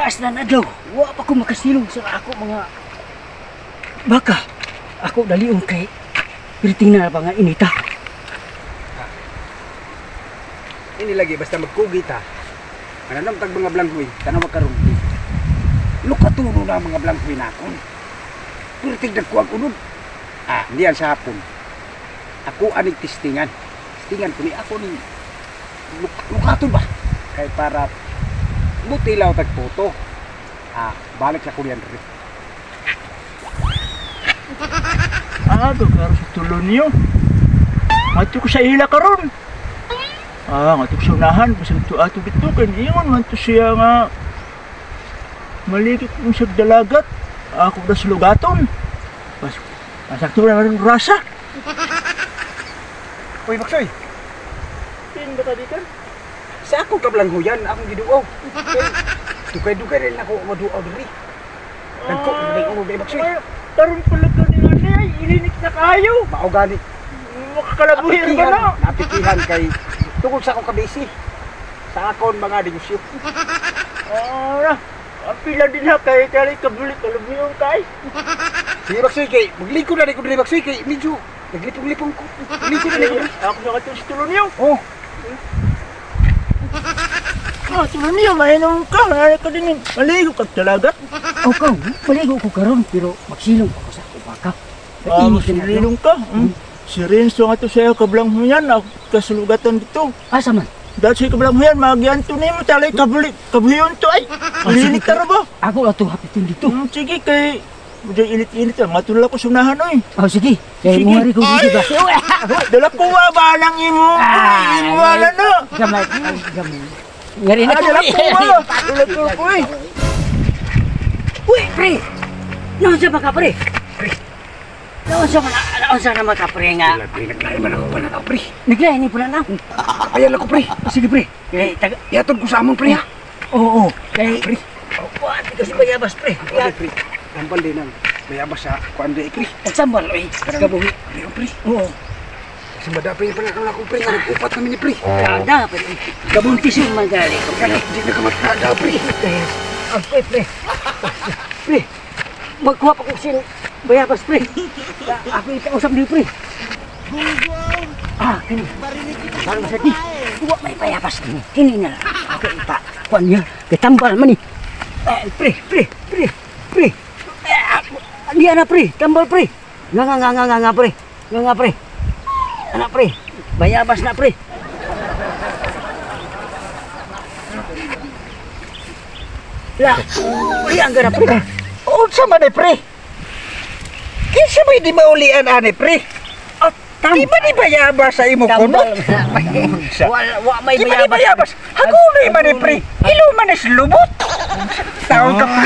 taas na adlaw, wa pa ko makasilong sa ako mga baka. Ako daliong kay piriting na ba nga inita. Ini lagi basta magkugit ha. Mananam tag mga blanghoy, tanaw magkarumpi. Lukatuno na mga blanghoy nakon. Piritig na kuwag unod. Diyan sa hapon. Ako aning testingan. Testingan ko ni ako ni lukaton ba? Kay para butilaw tag photo. Balik sa Korean rin. Gagaro sa tulon niyo. Mato ko sa ila karon. Nga to sa unahan, basta ito ato bitukan. Iyon man to siya nga maligit mo sa dalagat. Ako na sa lugaton. Masakto na rin rasa. Uy, Baksoy! Pin ba ka di kan? Sa ako kablanghoyan, akong giduaw. Dugay-dugay rin ako maduaw diri. Nagko, may Baksoy. Tarong pala ka ni nanay, ilinik na kayo. Maugani. Makakalabuhin ka na. Napikihan kay tungkol sa akong kabisi. Sa akon mga negosyo. Pila din ha kay kabulit kalabuhin kay. Sige Baksoy kay, magligo na rin ko diri Baksoy kay medyo naglipong-lipong ko. Magligo na rin ko. Ako na katong sa tulon niyo. Oh, Tulon niyo, mainom ka. Nari ka din. Maligo ka talaga. O ka, maligo ko karon pero magsilong pa ko sa ako baka. Masilong ka. Si Renzo nga to sa'yo kablanghuyan. Ako kasulugatan dito. Asa man? Dahil sa'yo kablanghuyan, magyanto niyo mo. Talay kabuhiyon to ay. Lilit ka ba? Ako ato hapitin dito. Sige kay... Medyo init-init lang. Matulala ko sunahan oy. Sige. Kaya Sige. mo rin ko dito ba? Dala ko ba nang imo? Wala na. Gamay. Gamay. Ngari na ko. Dala ko ba? Dala ko eh. Uy, pre! Naunsa ba ka, pre? Naunsa na mga pre nga? naglay man ako pala na, pre. Naglay ni pala na. Ayan ako, pre. Sige, pre. Kaya taga... Yatod ko sa amon, pre, ha? Oo. Kaya... Pre. What? Kasi bayabas, pre. Pre, pre. Gambal din ang bayabas sa kuan di, pre. Nagsambal, oy. Kabuhi. Ayun, pre. Oo. Kasi madapay pa na ako, pre. Nga nag-upat namin ni, pre. Kada, pre. Kabuntis yung magali ko. Kaya hindi na kamatanda, pre. Pre. Pre. Magkuha pa ko sin bayabas, pre. Ako itausap niyo, pre. Kini. Parang sa di. Huwag may bayabas. Kini na lang. Ako ita. Kuan niya. Katambal man ni. Pre. Dia na, pre. Tambal, pre. Nga, pre. Nga, pre. Anak, pre. Bayabas na, pre. Lah, ang gara, pre. Unsa man, pre? Kinsa may di maulian, ane, pre? Di ba di bayabas sa imo kuno? Wa may Di ba di bayabas. bayabas? Haguloy man, pre. Ilo man is lubot. Taon ka pa,